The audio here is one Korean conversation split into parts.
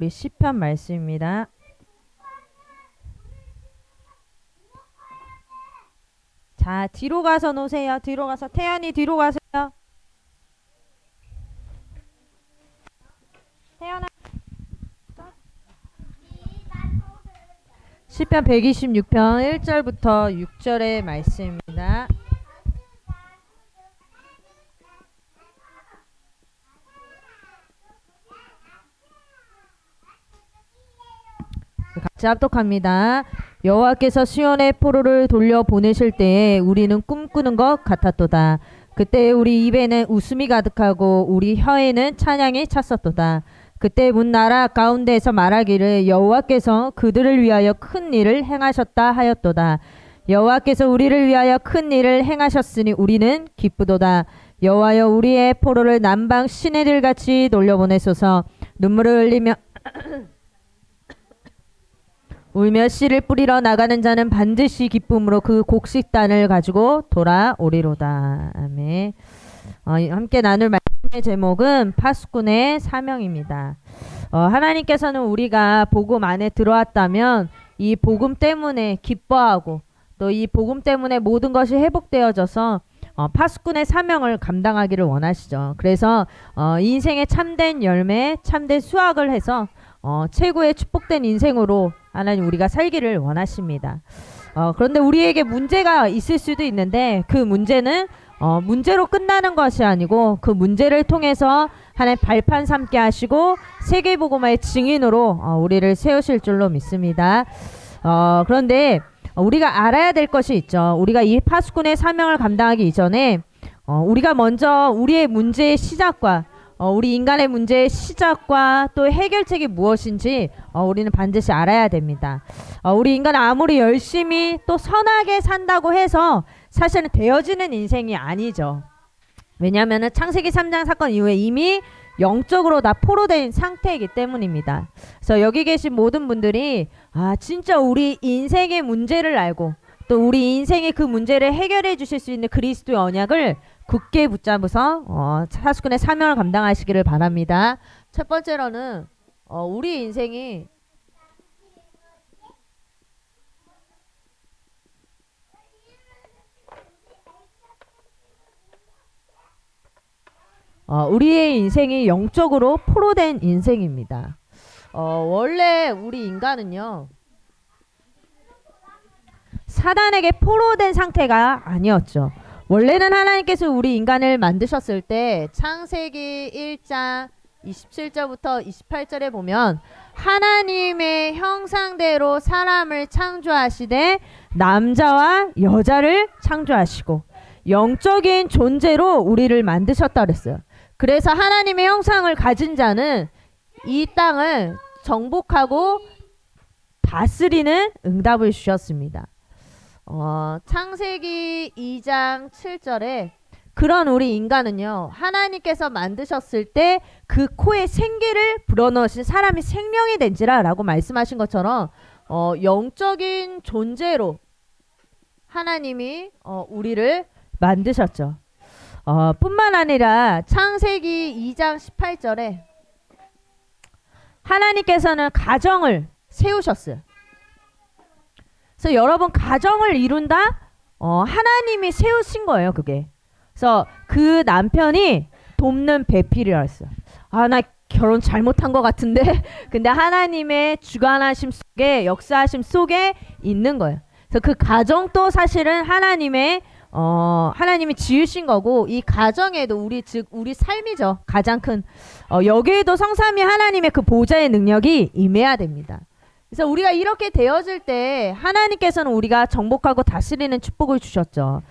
우리 시편 말씀입니다. 자, 뒤로 가서 놓으세요. 뒤로 가서 태연이 뒤로 가세요. 태연아. 시편 126편 1절부터 6절의 말씀입니다. 같이 합독합니다. 여호와께서 시온의 포로를 돌려 보내실 때에 우리는 꿈꾸는 것 같았도다. 그때 우리 입에는 웃음이 가득하고 우리 혀에는 찬양이 찼었도다. 그때 문 나라 가운데에서 말하기를 여호와께서 그들을 위하여 큰 일을 행하셨다 하였도다. 여호와께서 우리를 위하여 큰 일을 행하셨으니 우리는 기쁘도다. 여호와여 우리의 포로를 남방 시내들 같이 돌려보내소서. 눈물을 흘리며 울며 씨를 뿌리러 나가는 자는 반드시 기쁨으로 그 곡식단을 가지고 돌아오리로다. 아멘. 함께 나눌 말씀의 제목은 파수꾼의 사명입니다. 하나님께서는 우리가 복음 안에 들어왔다면 이 복음 때문에 기뻐하고 또 이 복음 때문에 모든 것이 회복되어져서 파수꾼의 사명을 감당하기를 원하시죠. 그래서 인생의 참된 열매, 참된 수확을 해서 최고의 축복된 인생으로 하나님 우리가 살기를 원하십니다. 그런데 우리에게 문제가 있을 수도 있는데 그 문제는 문제로 끝나는 것이 아니고 그 문제를 통해서 하나님 발판 삼게 하시고 세계복음화의 증인으로 우리를 세우실 줄로 믿습니다. 그런데 우리가 알아야 될 것이 있죠. 우리가 이 파수꾼의 사명을 감당하기 이전에 우리가 먼저 우리의 문제의 시작과 우리 인간의 문제의 시작과 또 해결책이 무엇인지 우리는 반드시 알아야 됩니다. 우리 인간은 아무리 열심히 또 선하게 산다고 해서 사실은 되어지는 인생이 아니죠. 왜냐하면 창세기 3장 사건 이후에 이미 영적으로 다 포로된 상태이기 때문입니다. 그래서 여기 계신 모든 분들이 진짜 우리 인생의 문제를 알고 또 우리 인생의 그 문제를 해결해 주실 수 있는 그리스도의 언약을 굳게 붙잡아서 파수꾼의 사명을 감당하시기를 바랍니다. 첫 번째로는 우리 인생이 우리의 인생이 영적으로 포로된 인생입니다. 원래 우리 인간은요 사단에게 포로된 상태가 아니었죠. 원래는 하나님께서 우리 인간을 만드셨을 때 창세기 1장 27절부터 28절에 보면 하나님의 형상대로 사람을 창조하시되 남자와 여자를 창조하시고 영적인 존재로 우리를 만드셨다 그랬어요. 그래서 하나님의 형상을 가진 자는 이 땅을 정복하고 다스리는 응답을 주셨습니다. 창세기 2장 7절에 그런 우리 인간은요 하나님께서 만드셨을 때 그 코에 생기를 불어넣으신 사람이 생명이 된지라 라고 말씀하신 것처럼 영적인 존재로 하나님이 우리를 만드셨죠. 뿐만 아니라 창세기 2장 18절에 하나님께서는 가정을 세우셨어요. 그래서 여러분 가정을 이룬다? 하나님이 세우신 거예요 그게. 그래서 그 남편이 돕는 배필이라 했어요. 나 결혼 잘못한 것 같은데 근데 하나님의 주관하심 속에 역사하심 속에 있는 거예요. 그래서 그 가정도 사실은 하나님이 지으신 거고 이 가정에도 우리 삶이죠. 가장 큰 여기에도 성삼위 하나님의 그 보좌의 능력이 임해야 됩니다. 그래서 우리가 이렇게 되어질 때 하나님께서는 우리가 정복하고 다스리는 축복을 주셨죠.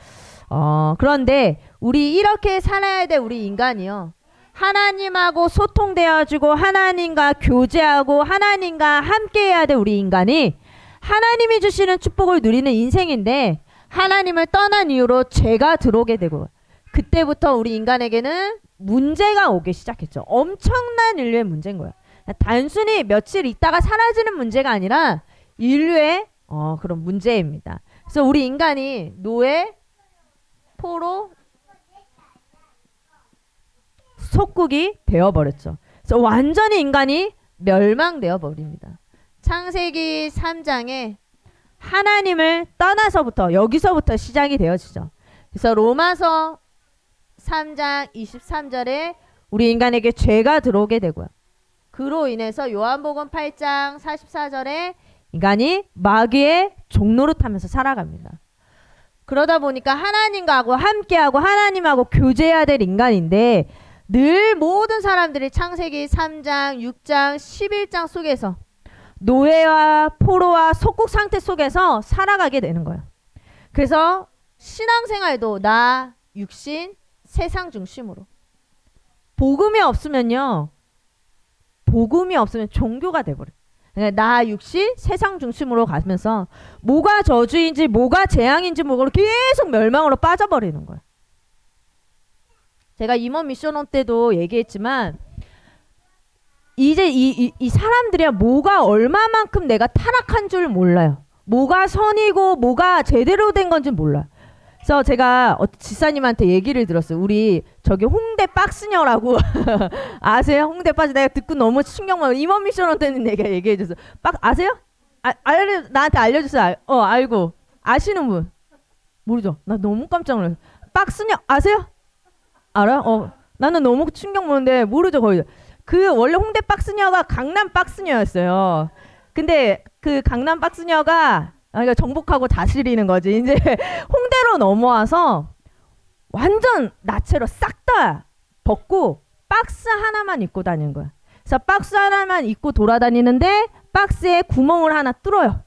그런데 우리 이렇게 살아야 돼 우리 인간이요. 하나님하고 소통되어지고 하나님과 교제하고 하나님과 함께해야 돼 우리 인간이 하나님이 주시는 축복을 누리는 인생인데 하나님을 떠난 이후로 죄가 들어오게 되고 그때부터 우리 인간에게는 문제가 오기 시작했죠. 엄청난 인류의 문제인 거야. 단순히 며칠 있다가 사라지는 문제가 아니라 인류의 그런 문제입니다. 그래서 우리 인간이 노예, 포로, 속국이 되어버렸죠. 그래서 완전히 인간이 멸망되어 버립니다. 창세기 3장에 하나님을 떠나서부터 여기서부터 시작이 되어지죠. 그래서 로마서 3장 23절에 우리 인간에게 죄가 들어오게 되고요. 그로 인해서 요한복음 8장 44절에 인간이 마귀의 종노릇하면서 살아갑니다. 그러다 보니까 하나님과 함께하고 하나님하고 교제해야 될 인간인데 늘 모든 사람들이 창세기 3장, 6장, 11장 속에서 노예와 포로와 속국 상태 속에서 살아가게 되는 거예요. 그래서 신앙생활도 나, 육신, 세상 중심으로. 복음이 없으면 종교가 돼버려요. 나, 육신, 세상 중심으로 가면서 뭐가 저주인지 뭐가 재앙인지 모르고 계속 멸망으로 빠져버리는 거예요. 제가 임원 미션홈 때도 얘기했지만 이제 이 사람들이 뭐가 얼마만큼 내가 타락한 줄 몰라요. 뭐가 선이고 뭐가 제대로 된 건지 몰라요. 그래서 제가 지사님한테 얘기를 들었어요. 우리 저기 홍대 박스녀라고 아세요? 홍대 박스 내가 듣고 너무 충격받아. 임원 미션홈 때는 내가 얘기해줬어. 아세요? 나한테 알려주세요. 알고 아시는 분? 모르죠? 나 너무 깜짝 놀랐어. 박스녀 아세요? 알아요? 나는 너무 충격 먹는데 모르죠 거의. 그 원래 홍대 박스녀가 강남 박스녀였어요. 근데 그 강남 박스녀가 그러니까 정복하고 다스리는 거지. 이제 홍대로 넘어와서 완전 나체로 싹 다 벗고 박스 하나만 입고 다니는 거야. 그래서 박스 하나만 입고 돌아다니는데 박스에 구멍을 하나 뚫어요.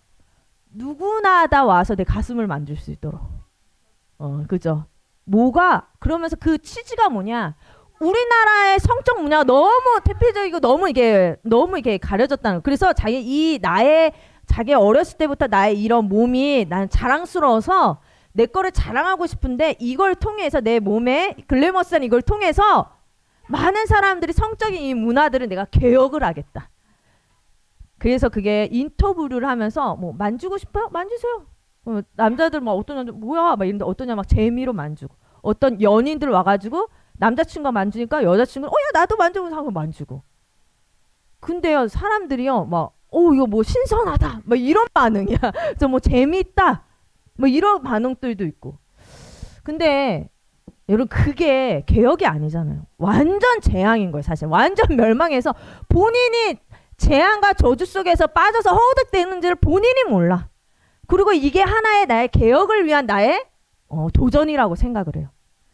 누구나 다 와서 내 가슴을 만질 수 있도록. 그죠? 뭐가 그러면서 그 취지가 뭐냐? 우리나라의 성적 문화가 너무 대표적이고 너무 이게 가려졌다는 거. 그래서 자기 어렸을 때부터 나의 이런 몸이 난 자랑스러워서 내 거를 자랑하고 싶은데 이걸 통해서 내 몸에 글래머스한 이걸 통해서 많은 사람들이 성적인 이 문화들을 내가 개혁을 하겠다. 그래서 그게 인터뷰를 하면서 뭐 만지고 싶어요? 만지세요. 남자들 막 어떤 남자 뭐야 막 이런데 어떤 막 재미로 만지고 어떤 연인들 와가지고 남자친구가 만지니까 여자친구는 야 나도 만져보면서 하고 만지고. 근데요 사람들이요 막 이거 뭐 신선하다 막 이런 반응이야. 그래서 뭐 재미있다 뭐 이런 반응들도 있고. 근데 여러분 그게 개혁이 아니잖아요. 완전 재앙인 거예요. 사실 완전 멸망해서 본인이 재앙과 저주 속에서 빠져서 허우득대는지를 본인이 몰라. 그리고 이게 하나의 나의 개혁을 위한 나의 도전이라고 생각을 해요.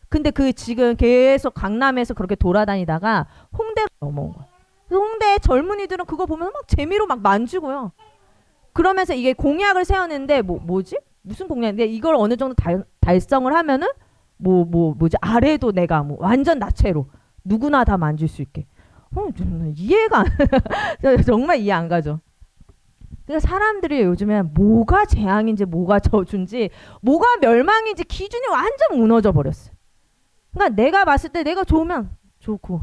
근데 그 지금 계속 강남에서 그렇게 돌아다니다가 홍대로 넘어온 거야. 그래서 홍대 젊은이들은 그거 보면서 막 재미로 막 만지고요. 그러면서 이게 공약을 세웠는데 뭐지? 무슨 공약인데 이걸 어느 정도 달성을 하면은 뭐지? 아래도 내가 뭐 완전 나체로 누구나 다 만질 수 있게. 이해가 정말 이해 안 가죠. 그러니까 사람들이 요즘에 뭐가 재앙인지 뭐가 저주인지 뭐가 멸망인지 기준이 완전 무너져 버렸어요. 그러니까 내가 봤을 때 내가 좋으면 좋고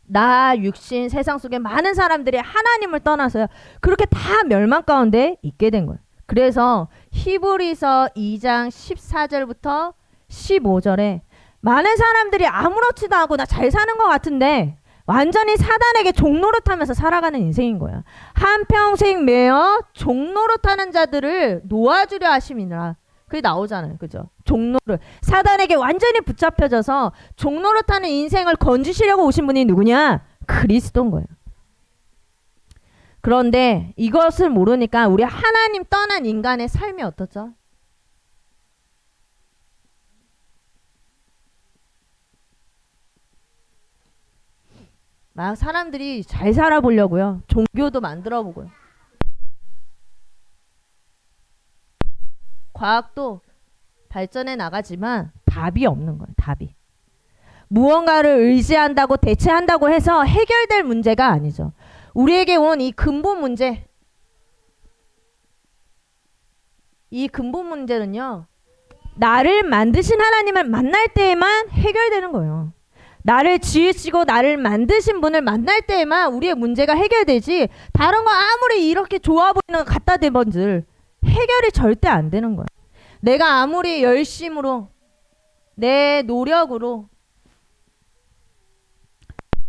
나 육신 세상 속에 많은 사람들이 하나님을 떠나서요 그렇게 다 멸망 가운데 있게 된 거예요. 그래서 히브리서 2장 14절부터 15절에 많은 사람들이 아무렇지도 않고 나 잘 사는 것 같은데 완전히 사단에게 종노릇하면서 살아가는 인생인 거야. 한평생 매어 종노릇하는 자들을 놓아주려 하심이니라. 그게 나오잖아요. 그죠? 종노릇. 사단에게 완전히 붙잡혀져서 종노릇하는 인생을 건지시려고 오신 분이 누구냐? 그리스도인 거예요. 그런데 이것을 모르니까 우리 하나님 떠난 인간의 삶이 어떻죠? 막 사람들이 잘 살아보려고요. 종교도 만들어 보고요. 과학도 발전해 나가지만 답이 없는 거예요. 답이. 무언가를 의지한다고 대체한다고 해서 해결될 문제가 아니죠. 우리에게 온 이 근본 문제. 이 근본 문제는요. 나를 만드신 하나님을 만날 때에만 해결되는 거예요. 나를 지으시고 나를 만드신 분을 만날 때에만 우리의 문제가 해결되지 다른 거 아무리 이렇게 좋아 보이는 거 갖다 대본들 해결이 절대 안 되는 거야. 내가 아무리 열심으로 내 노력으로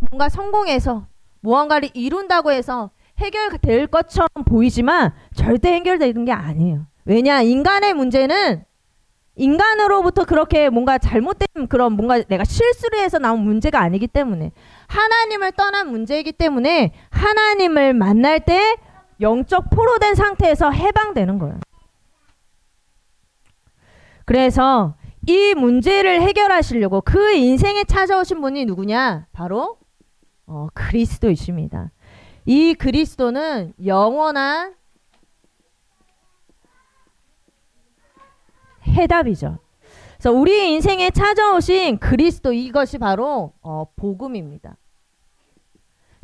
뭔가 성공해서 무언가를 이룬다고 해서 해결될 것처럼 보이지만 절대 해결되는 게 아니에요. 왜냐? 인간의 문제는 인간으로부터 그렇게 뭔가 잘못된 그런 뭔가 내가 실수를 해서 나온 문제가 아니기 때문에 하나님을 떠난 문제이기 때문에 하나님을 만날 때 영적 포로된 상태에서 해방되는 거예요. 그래서 이 문제를 해결하시려고 그 인생에 찾아오신 분이 누구냐? 바로 그리스도이십니다. 이 그리스도는 영원한 해답이죠. 그래서 우리 인생에 찾아오신 그리스도, 이것이 바로 복음입니다.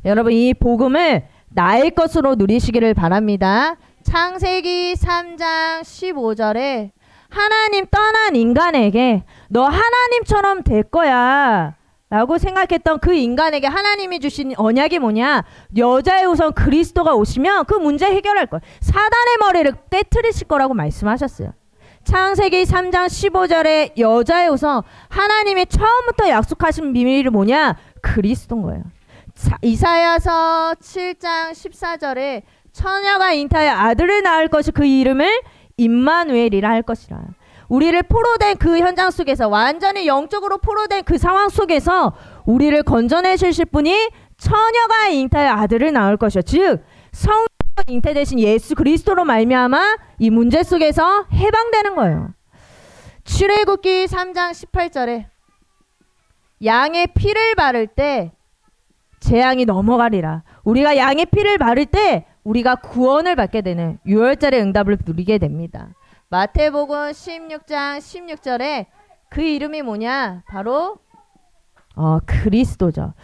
여러분, 이 복음을 나의 것으로 누리시기를 바랍니다. 창세기 3장 15절에 하나님 떠난 인간에게 너 하나님처럼 될 거야 라고 생각했던 그 인간에게 하나님이 주신 언약이 뭐냐? 여자의 우선 그리스도가 오시면 그 문제 해결할 거야. 사단의 머리를 깨트리실 거라고 말씀하셨어요. 창세기 3장 15절에 여자의 우선 하나님이 처음부터 약속하신 비밀이 뭐냐? 그리스도인 거예요. 이사야서 7장 14절에 처녀가 잉타하여 아들을 낳을 것이 그 이름을 임마누엘이라 할 것이라. 우리를 포로된 그 현장 속에서 완전히 영적으로 포로된 그 상황 속에서 우리를 건져내 주실 분이 처녀가 잉타하여 아들을 낳을 것이요. 즉 성령 잉태되신 예수 그리스도로 말미암아 이 문제 속에서 해방되는 거예요. 출애굽기 3장 18절에 양의 피를 바를 때 재앙이 넘어가리라. 우리가 양의 피를 바를 때 우리가 구원을 받게 되는 유월절의 응답을 누리게 됩니다. 마태복음 16장 16절에 그 이름이 뭐냐? 바로 그리스도죠.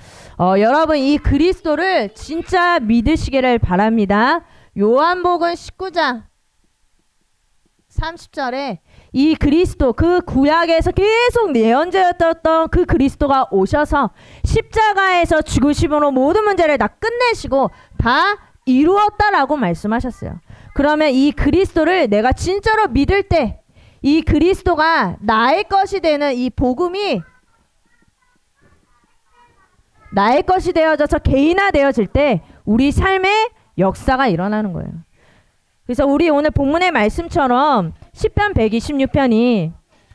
여러분, 이 그리스도를 진짜 믿으시기를 바랍니다. 요한복음 19장 30절에 이 그리스도, 그 구약에서 계속 예언되었던 그 그리스도가 오셔서 십자가에서 죽으심으로 모든 문제를 다 끝내시고 다 이루었다라고 말씀하셨어요. 그러면 이 그리스도를 내가 진짜로 믿을 때 이 그리스도가 나의 것이 되는 이 복음이 나의 것이 되어져서 개인화되어질 때 우리 삶의 역사가 일어나는 거예요. 그래서 우리 오늘 본문의 말씀처럼 시편 126편이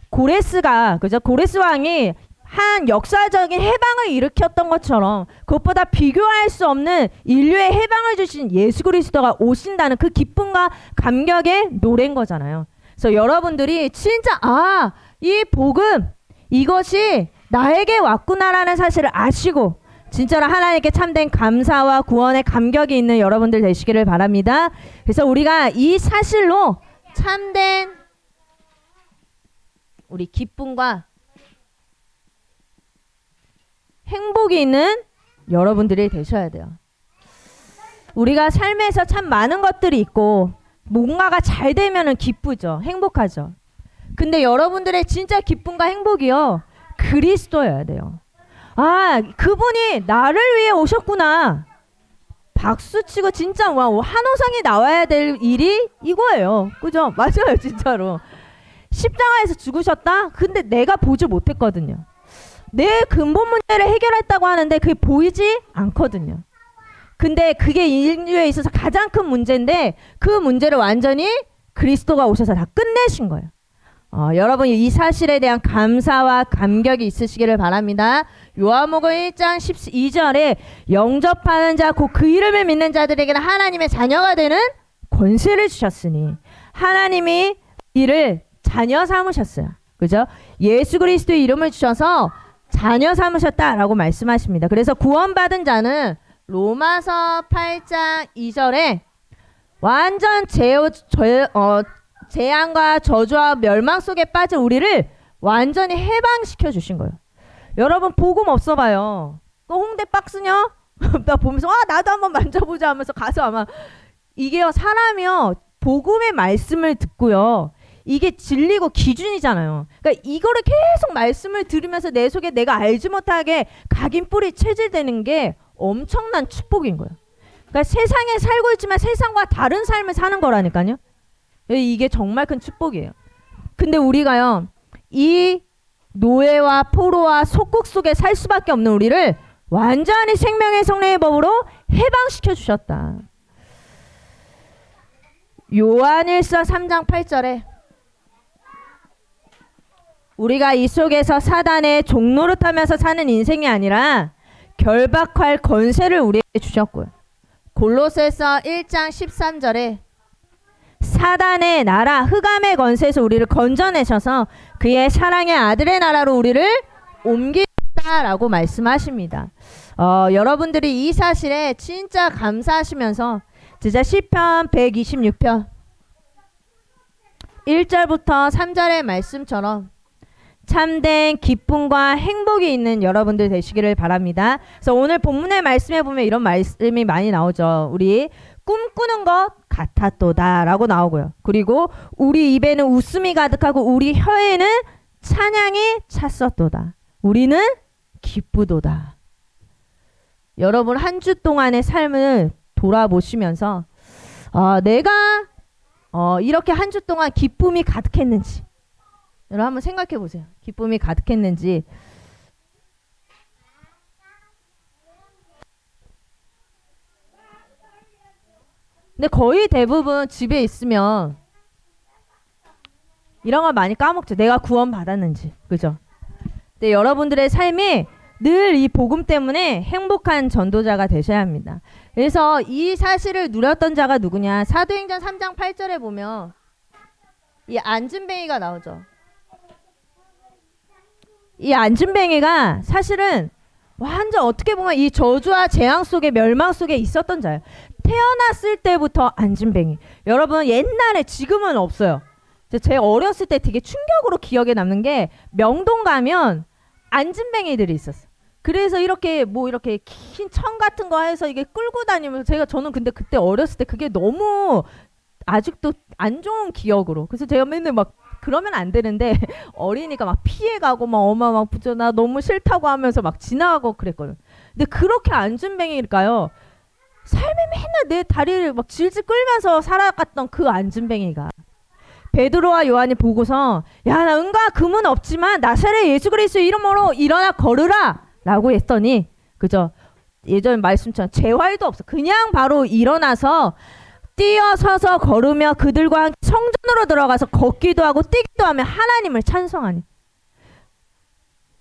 고레스가, 그죠? 고레스 왕이 한 역사적인 해방을 일으켰던 것처럼 그것보다 비교할 수 없는 인류의 해방을 주신 예수 그리스도가 오신다는 그 기쁨과 감격의 노래인 거잖아요. 그래서 여러분들이 진짜 이 복음, 이것이 나에게 왔구나라는 사실을 아시고 진짜로 하나님께 참된 감사와 구원의 감격이 있는 여러분들 되시기를 바랍니다. 그래서 우리가 이 사실로 참된 우리 기쁨과 행복이 있는 여러분들이 되셔야 돼요. 우리가 삶에서 참 많은 것들이 있고 뭔가가 잘 되면은 기쁘죠. 행복하죠. 근데 여러분들의 진짜 기쁨과 행복이요, 그리스도여야 돼요. 그분이 나를 위해 오셨구나. 박수치고 진짜 한호상이 나와야 될 일이 이거예요. 그죠? 맞아요. 진짜로. 십자가에서 죽으셨다? 근데 내가 보지 못했거든요. 내 근본 문제를 해결했다고 하는데 그게 보이지 않거든요. 근데 그게 인류에 있어서 가장 큰 문제인데 그 문제를 완전히 그리스도가 오셔서 다 끝내신 거예요. 여러분, 이 사실에 대한 감사와 감격이 있으시기를 바랍니다. 요한복음 1장 12절에 영접하는 자 곧 그 이름을 믿는 자들에게는 하나님의 자녀가 되는 권세를 주셨으니 하나님이 이를 자녀 삼으셨어요. 그죠? 예수 그리스도의 이름을 주셔서 자녀 삼으셨다라고 말씀하십니다. 그래서 구원받은 자는 로마서 8장 2절에 완전 재앙과 저주와 멸망 속에 빠진 우리를 완전히 해방시켜 주신 거예요. 여러분, 복음 없어 봐요. 또 홍대 박스냐? 나 보면서 나도 한번 만져보자 하면서 가서 아마 이게요, 사람이요 복음의 말씀을 듣고요, 이게 진리고 기준이잖아요. 그러니까 이거를 계속 말씀을 들으면서 내 속에 내가 알지 못하게 각인 뿌리 체질되는 게 엄청난 축복인 거예요. 그러니까 세상에 살고 있지만 세상과 다른 삶을 사는 거라니까요. 이게 정말 큰 축복이에요. 근데 우리가요, 이 노예와 포로와 속국 속에 살 수밖에 없는 우리를 완전히 생명의 성령의 법으로 해방시켜 주셨다. 요한일서 3장 8절에 우리가 이 속에서 사단의 종노릇하면서 사는 인생이 아니라 결박할 권세를 우리에게 주셨고요. 골로새서 1장 13절에 사단의 나라 흑암의 권세에서 우리를 건져내셔서 그의 사랑의 아들의 나라로 우리를 옮기셨다라고 말씀하십니다. 여러분들이 이 사실에 진짜 감사하시면서 진짜 시편 126편 1절부터 3절의 말씀처럼 참된 기쁨과 행복이 있는 여러분들 되시기를 바랍니다. 그래서 오늘 본문의 말씀에 보면 이런 말씀이 많이 나오죠. 우리 꿈꾸는 것 같았도다 라고 나오고요. 그리고 우리 입에는 웃음이 가득하고 우리 혀에는 찬양이 찼었도다. 우리는 기쁘도다. 여러분 한 주 동안의 삶을 돌아보시면서 내가 이렇게 한 주 동안 기쁨이 가득했는지 여러분 한번 생각해 보세요. 기쁨이 가득했는지. 근데 거의 대부분 집에 있으면 이런 걸 많이 까먹죠. 내가 구원 받았는지. 그죠? 근데 여러분들의 삶이 늘 이 복음 때문에 행복한 전도자가 되셔야 합니다. 그래서 이 사실을 누렸던 자가 누구냐? 사도행전 3장 8절에 보면 이 안진뱅이가 나오죠. 이 안진뱅이가 사실은 완전 어떻게 보면 이 저주와 재앙 속에 멸망 속에 있었던 자예요. 태어났을 때부터 안진뱅이. 여러분 옛날에 지금은 없어요. 제 어렸을 때 되게 충격으로 기억에 남는 게 명동 가면 안진뱅이들이 있었어요. 그래서 이렇게 뭐 이렇게 긴 청 같은 거 해서 이게 끌고 다니면서 저는 근데 그때 어렸을 때 그게 너무 아직도 안 좋은 기억으로. 그래서 제가 맨날 막 그러면 안 되는데 어리니까 막 피해가고 막 엄마 막 붙여 나 너무 싫다고 하면서 막 지나가고 그랬거든요. 근데 그렇게 안진뱅이일까요? 삶에 맨날 내 다리를 막 질질 끌면서 살아갔던 그 안진뱅이가 베드로와 요한이 보고서 야 나 은과 금은 없지만 나사렛 예수 그리스도의 이름으로 일어나 걸으라 라고 했더니 그죠? 예전 말씀처럼 재활도 없어. 그냥 바로 일어나서 뛰어서서 걸으며 그들과 함께 성전으로 들어가서 걷기도 하고 뛰기도 하며 하나님을 찬송하니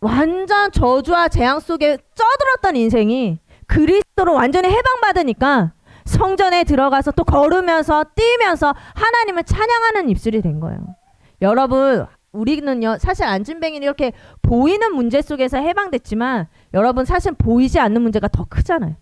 완전 저주와 재앙 속에 쩌들었던 인생이 그리스도로 완전히 해방받으니까 성전에 들어가서 또 걸으면서 뛰면서 하나님을 찬양하는 입술이 된 거예요. 여러분 우리는요 사실 안진뱅이는 이렇게 보이는 문제 속에서 해방됐지만 여러분 사실 보이지 않는 문제가 더 크잖아요.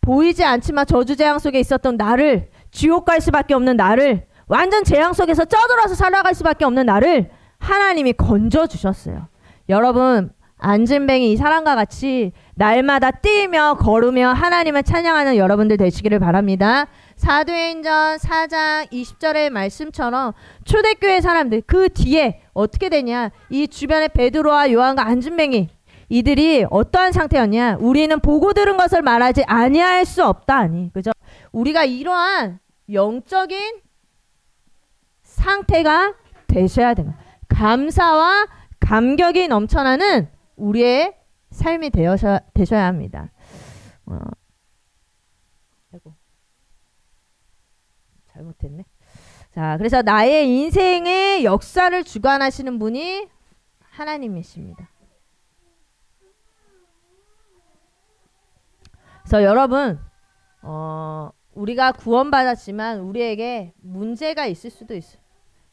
보이지 않지만 저주 재앙 속에 있었던 나를 지옥 갈 수밖에 없는 나를 완전 재앙 속에서 쩌들어서 살아갈 수밖에 없는 나를 하나님이 건져주셨어요. 여러분 안진뱅이 이 사람과 같이 날마다 뛰며 걸으며 하나님을 찬양하는 여러분들 되시기를 바랍니다. 사도행전 4장 20절의 말씀처럼 초대교회 사람들 그 뒤에 어떻게 되냐 이 주변에 베드로와 요한과 안진뱅이 이들이 어떠한 상태였냐 우리는 보고 들은 것을 말하지 아니할 수 없다 아니 그죠? 우리가 이러한 영적인 상태가 되셔야 됩니다. 감사와 감격이 넘쳐나는 우리의 삶이 되셔야 합니다. 아이고 잘못했네. 자, 그래서 나의 인생의 역사를 주관하시는 분이 하나님이십니다. 그래서 여러분 우리가 구원받았지만 우리에게 문제가 있을 수도 있어요.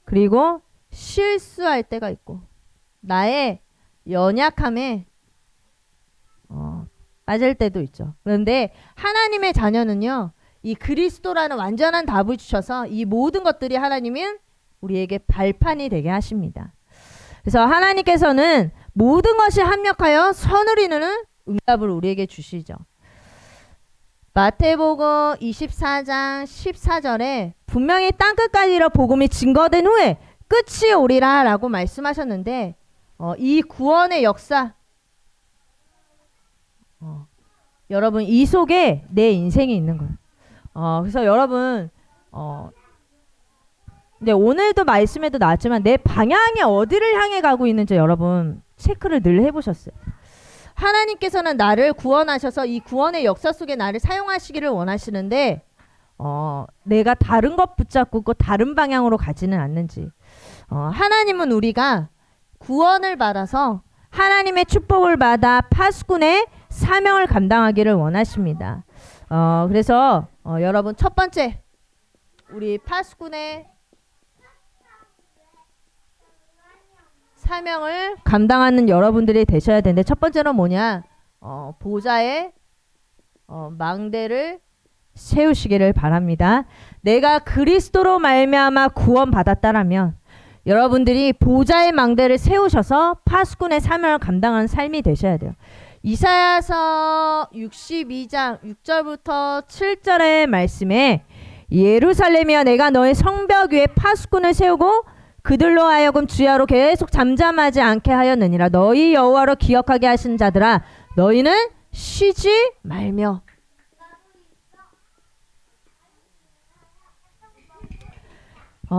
그리고 실수할 때가 있고 나의 연약함에 빠질 때도 있죠. 그런데 하나님의 자녀는요. 이 그리스도라는 완전한 답을 주셔서 이 모든 것들이 하나님은 우리에게 발판이 되게 하십니다. 그래서 하나님께서는 모든 것이 합력하여 선을 이루는 응답을 우리에게 주시죠. 마태복음 24장 14절에 분명히 땅끝까지 이르러 복음이 증거된 후에 끝이 오리라 라고 말씀하셨는데 이 구원의 역사 여러분 이 속에 내 인생이 있는 거예요. 그래서 여러분 근데 오늘도 말씀에도 나왔지만 내 방향이 어디를 향해 가고 있는지 여러분 체크를 늘 해보셨어요. 하나님께서는 나를 구원하셔서 이 구원의 역사 속에 나를 사용하시기를 원하시는데 내가 다른 것 붙잡고 다른 방향으로 가지는 않는지. 하나님은 우리가 구원을 받아서 하나님의 축복을 받아 파수꾼의 사명을 감당하기를 원하십니다. 그래서 여러분 첫 번째 우리 파수꾼의 사명을 감당하는 여러분들이 되셔야 되는데 첫 번째는 뭐냐? 보좌의 망대를 세우시기를 바랍니다. 내가 그리스도로 말미암아 구원받았다라면 여러분들이 보좌의 망대를 세우셔서 파수꾼의 사명을 감당하는 삶이 되셔야 돼요. 이사야서 62장 6절부터 7절의 말씀에 예루살렘이여 내가 너의 성벽 위에 파수꾼을 세우고 그들로 하여금 주야로 계속 잠잠하지 않게 하였느니라. 너희 여호와로 기억하게 하신 자들아 너희는 쉬지 말며.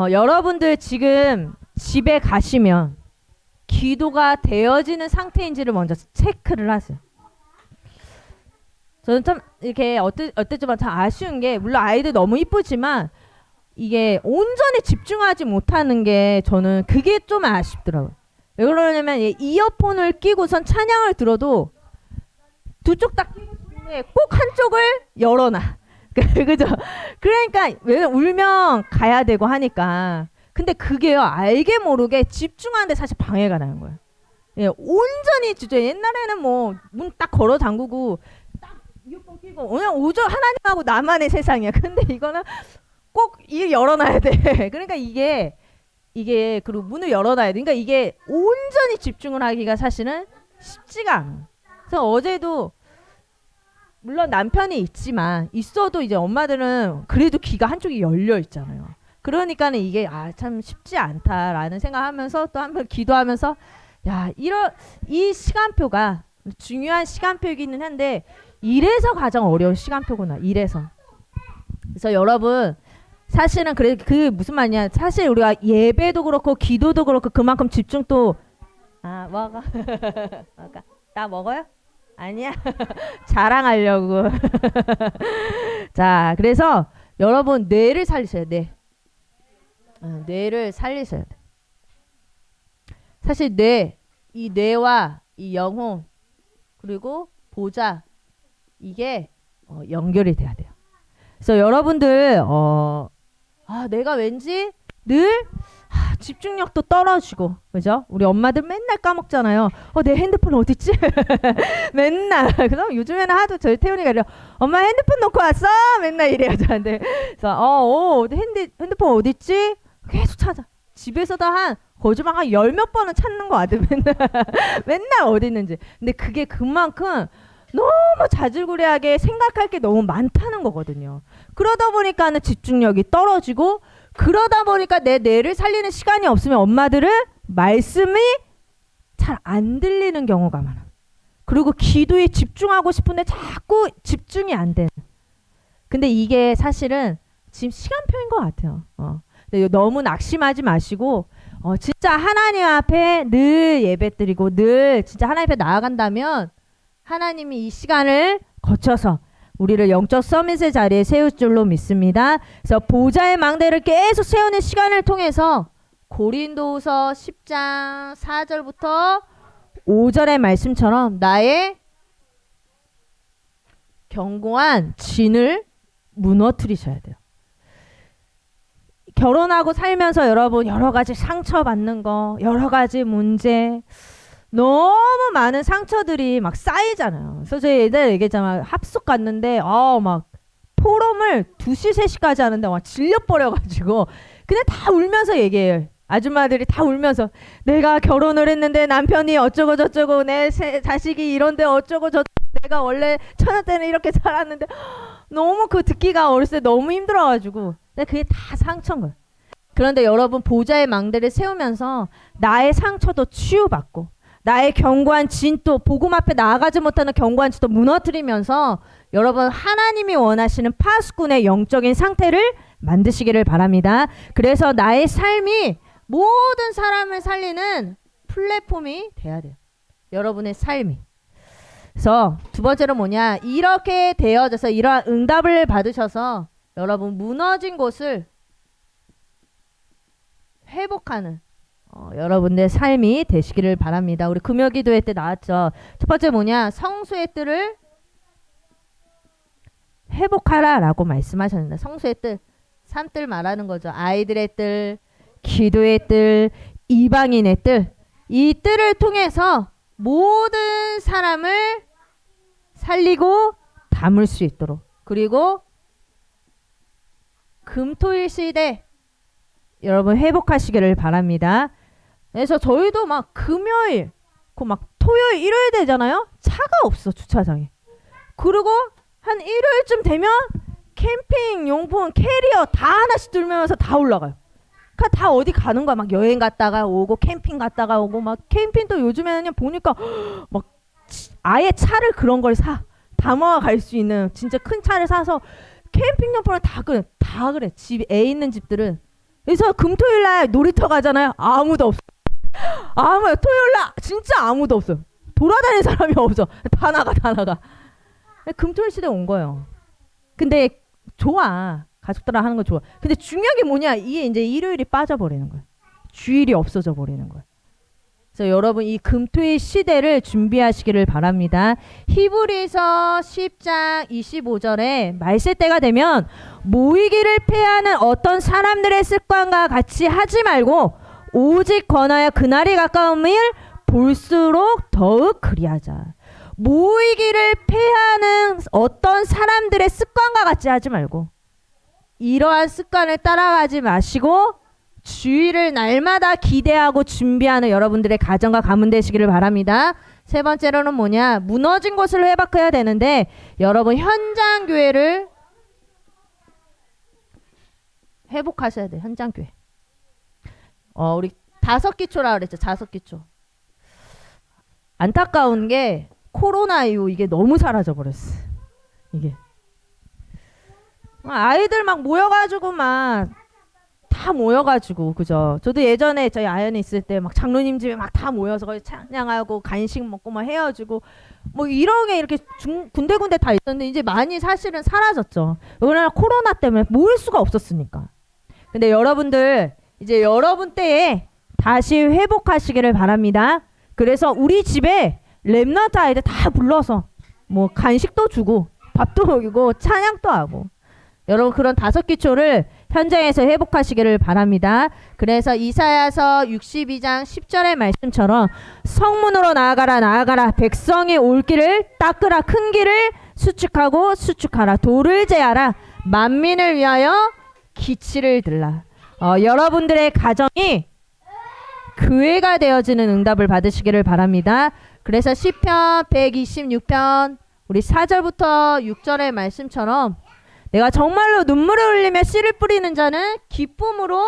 여러분들 지금 집에 가시면 기도가 되어지는 상태인지를 먼저 체크를 하세요. 저는 참 이렇게 어땠지만 참 아쉬운 게 물론 아이들 너무 이쁘지만 이게 온전히 집중하지 못하는 게 저는 그게 좀 아쉽더라고요. 왜 그러냐면 이어폰을 끼고선 찬양을 들어도 두 쪽 다 끼고 싶은데 꼭 한쪽을 열어놔. 그죠? 그러니까 왜 울면 가야 되고 하니까. 근데 그게요 알게 모르게 집중하는데 사실 방해가 나는 거예요. 온전히 진짜 옛날에는 뭐 문 딱 걸어 잠그고 딱 이어폰 끼고 그냥 오죠 하나님하고 나만의 세상이야. 근데 이거는 꼭 이 열어놔야 돼. 그러니까 이게 그리고 문을 열어놔야 돼. 그러니까 이게 온전히 집중을 하기가 사실은 쉽지가 않아. 그래서 어제도 물론 남편이 있어도 이제 엄마들은 그래도 귀가 한쪽이 열려 있잖아요. 그러니까는 이게 참 쉽지 않다라는 생각하면서 또 한번 기도하면서 이 시간표가 중요한 시간표이기는 한데 이래서 가장 어려운 시간표구나. 이래서. 그래서 여러분 사실은 그 무슨 말이냐? 사실 우리가 예배도 그렇고 기도도 그렇고 그만큼 집중 또 먹어. 나 먹어요? 아니야. 자랑하려고. 자, 그래서 여러분 뇌를 살리셔야 돼. 뇌를 살리셔야 돼. 사실 이 뇌와 이 영혼 그리고 보좌 이게 연결이 돼야 돼요. 그래서 여러분들 내가 왠지 늘 집중력도 떨어지고 그죠? 우리 엄마들 맨날 까먹잖아요. 내 핸드폰 어딨지? 맨날. 그래서 요즘에는 하도 저희 태훈이가 이래요. 엄마 핸드폰 놓고 왔어? 맨날 이래요 저한테. 그래서 핸드폰 어딨지? 계속 찾아. 집에서도 거짓말 한 10몇 번은 찾는 거 같아. 맨날 어디 있는지. 근데 그게 그만큼 너무 자질구레하게 생각할 게 너무 많다는 거거든요. 그러다 보니까는 집중력이 떨어지고 그러다 보니까 내 뇌를 살리는 시간이 없으면 엄마들은 말씀이 잘 안 들리는 경우가 많아. 그리고 기도에 집중하고 싶은데 자꾸 집중이 안 되는. 근데 이게 사실은 지금 시간표인 것 같아요. 근데 너무 낙심하지 마시고 진짜 하나님 앞에 늘 예배드리고 늘 진짜 하나님 앞에 나아간다면 하나님이 이 시간을 거쳐서 우리를 영적 서밋의 자리에 세울 줄로 믿습니다. 그래서 보좌의 망대를 계속 세우는 시간을 통해서 고린도후서 10장 4절부터 5절의 말씀처럼 나의 견고한 진을 무너뜨리셔야 돼요. 결혼하고 살면서 여러분 여러 가지 상처받는 거, 여러 가지 문제, 너무 많은 상처들이 막 쌓이잖아요. 그래서 저희 예전에 얘기했잖아요. 합숙 갔는데 막 포럼을 2시 3시까지 하는데 막 질려버려가지고 그냥 다 울면서 얘기해요. 아줌마들이 다 울면서 내가 결혼을 했는데 남편이 어쩌고 저쩌고 내 자식이 이런데 어쩌고 저쩌고 내가 원래 처녀 때는 이렇게 살았는데 너무 그 듣기가 어렸을 때 너무 힘들어가지고 근데 그게 다 상처인 거예요. 그런데 여러분 보좌의 망대를 세우면서 나의 상처도 치유받고 나의 견고한 진도 복음 앞에 나아가지 못하는 견고한 진도 무너뜨리면서 여러분 하나님이 원하시는 파수꾼의 영적인 상태를 만드시기를 바랍니다. 그래서 나의 삶이 모든 사람을 살리는 플랫폼이 돼야 돼요. 여러분의 삶이. 그래서 두 번째로 뭐냐, 이렇게 되어져서 이러한 응답을 받으셔서 여러분 무너진 곳을 회복하는 여러분의 삶이 되시기를 바랍니다. 우리 금요기도회 때 나왔죠. 첫 번째 뭐냐, 성수의 뜰을 회복하라 라고 말씀하셨는데, 성수의 뜰, 3뜰 말하는 거죠. 아이들의 뜰, 기도의 뜰, 이방인의 뜰. 이 뜰을 통해서 모든 사람을 살리고 담을 수 있도록, 그리고 금토일 시대 여러분 회복하시기를 바랍니다. 그래서 저희도 막 금요일, 막 토요일, 일요일 되잖아요. 차가 없어, 주차장에. 그리고 한 일요일쯤 되면 캠핑 용품 캐리어 다 하나씩 들면서 다 올라가요. 그러니까 다 어디 가는 거야. 막 여행 갔다가 오고 캠핑 갔다가 오고, 막 캠핑도 요즘에는 보니까 막 아예 차를 그런 걸 담아 갈 수 있는 진짜 큰 차를 사서 캠핑 용품을 다 그래. 집 애 있는 집들은. 그래서 금토일 날 놀이터 가잖아요. 아무도 없어. 토요일 날 진짜 아무도 없어요. 돌아다니는 사람이 없어. 다 나가. 금토일 시대 온 거예요. 근데 좋아. 가족들랑 하는 거 좋아. 근데 중요한 게 뭐냐? 이게 이제 일요일이 빠져버리는 거야. 주일이 없어져 버리는 거야. 그래서 여러분 이 금토일 시대를 준비하시기를 바랍니다. 히브리서 10장 25절에 말세 때가 되면 모이기를 패하는 어떤 사람들의 습관과 같이 하지 말고 오직 권하여 그날이 가까움을 볼수록 더욱 그리하자. 모이기를 패하는 어떤 사람들의 습관과 같이 하지 말고, 이러한 습관을 따라가지 마시고 주일을 날마다 기대하고 준비하는 여러분들의 가정과 가문 되시기를 바랍니다. 세 번째로는 뭐냐, 무너진 곳을 회복해야 되는데 여러분 현장 교회를 회복하셔야 돼요. 현장 교회. 우리 5기초라 그랬죠. 5기초. 안타까운 게 코로나 이후 이게 너무 사라져 버렸어. 이게 아이들 막 모여가지고 막 다 모여가지고, 그죠? 저도 예전에 저희 아연이 있을 때 막 장로님 집에 막 다 모여서 거기 찬양하고 간식 먹고 막 헤어지고 뭐 이런 게 이렇게 군데군데 다 있었는데 이제 많이 사실은 사라졌죠. 왜냐면 코로나 때문에 모일 수가 없었으니까. 근데 여러분들 이제 여러분 때에 다시 회복하시기를 바랍니다. 그래서 우리 집에 렘넌트 아이들 다 불러서 뭐 간식도 주고 밥도 먹이고 찬양도 하고, 여러분 그런 5기초를 현장에서 회복하시기를 바랍니다. 그래서 이사야서 62장 10절의 말씀처럼 성문으로 나아가라 백성이 올 길을 닦으라, 큰 길을 수축하라, 돌을 제하라, 만민을 위하여 기치를 들라. 여러분들의 가정이 교회가 되어지는 응답을 받으시기를 바랍니다. 그래서 시편 126편 우리 4절부터 6절의 말씀처럼 내가 정말로 눈물을 흘리며 씨를 뿌리는 자는 기쁨으로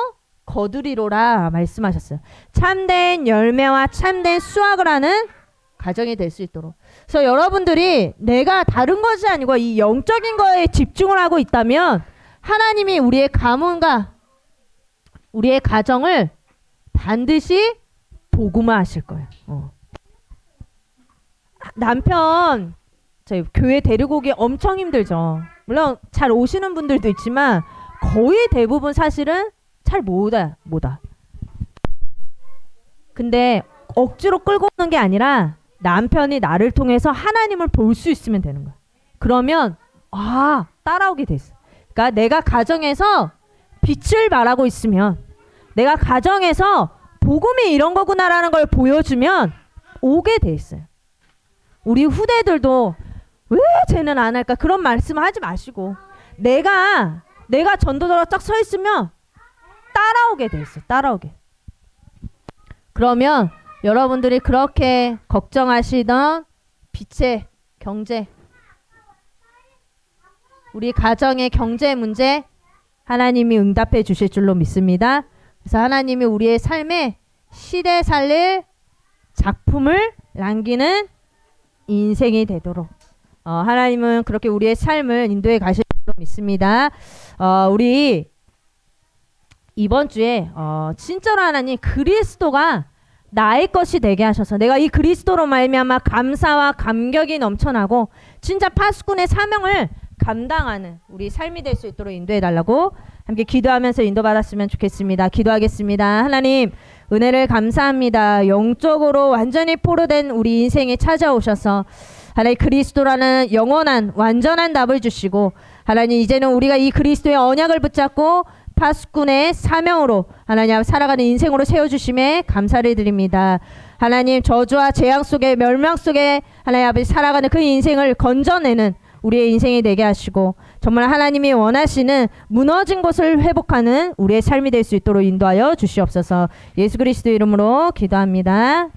거두리로라 말씀하셨어요. 참된 열매와 참된 수확을 하는 가정이 될 수 있도록. 그래서 여러분들이 내가 다른 것이 아니고 이 영적인 거에 집중을 하고 있다면 하나님이 우리의 가문과 우리의 가정을 반드시 복음화하실 거예요. 남편 저희 교회 데리고 오기 엄청 힘들죠. 물론 잘 오시는 분들도 있지만 거의 대부분 사실은 잘 못 와. 근데 억지로 끌고 오는 게 아니라 남편이 나를 통해서 하나님을 볼 수 있으면 되는 거야. 그러면 따라오게 됐어. 그러니까 내가 가정에서 빛을 발하고 있으면, 내가 가정에서 복음이 이런 거구나라는 걸 보여주면 오게 돼 있어요. 우리 후대들도 왜 쟤는 안 할까? 그런 말씀 하지 마시고 내가 전도자로 딱 서 있으면 따라오게 돼 있어. 따라오게. 그러면 여러분들이 그렇게 걱정하시던 빛의 경제, 우리 가정의 경제 문제 하나님이 응답해 주실 줄로 믿습니다. 그래서 하나님이 우리의 삶에 시대 살릴 작품을 남기는 인생이 되도록 하나님은 그렇게 우리의 삶을 인도해 가실 줄로 믿습니다. 우리 이번 주에 진짜로 하나님 그리스도가 나의 것이 되게 하셔서 내가 이 그리스도로 말미암아 감사와 감격이 넘쳐나고 진짜 파수꾼의 사명을 감당하는 우리 삶이 될 수 있도록 인도해 달라고 함께 기도하면서 인도받았으면 좋겠습니다. 기도하겠습니다. 하나님 은혜를 감사합니다. 영적으로 완전히 포로된 우리 인생에 찾아오셔서 하나님 그리스도라는 영원한 완전한 답을 주시고 하나님 이제는 우리가 이 그리스도의 언약을 붙잡고 파수꾼의 사명으로 하나님 살아가는 인생으로 세워주심에 감사를 드립니다. 하나님 저주와 재앙 속에 멸망 속에 하나님 아버지 살아가는 그 인생을 건져내는 우리의 인생이 되게 하시고 정말 하나님이 원하시는 무너진 것을 회복하는 우리의 삶이 될 수 있도록 인도하여 주시옵소서. 예수 그리스도 이름으로 기도합니다.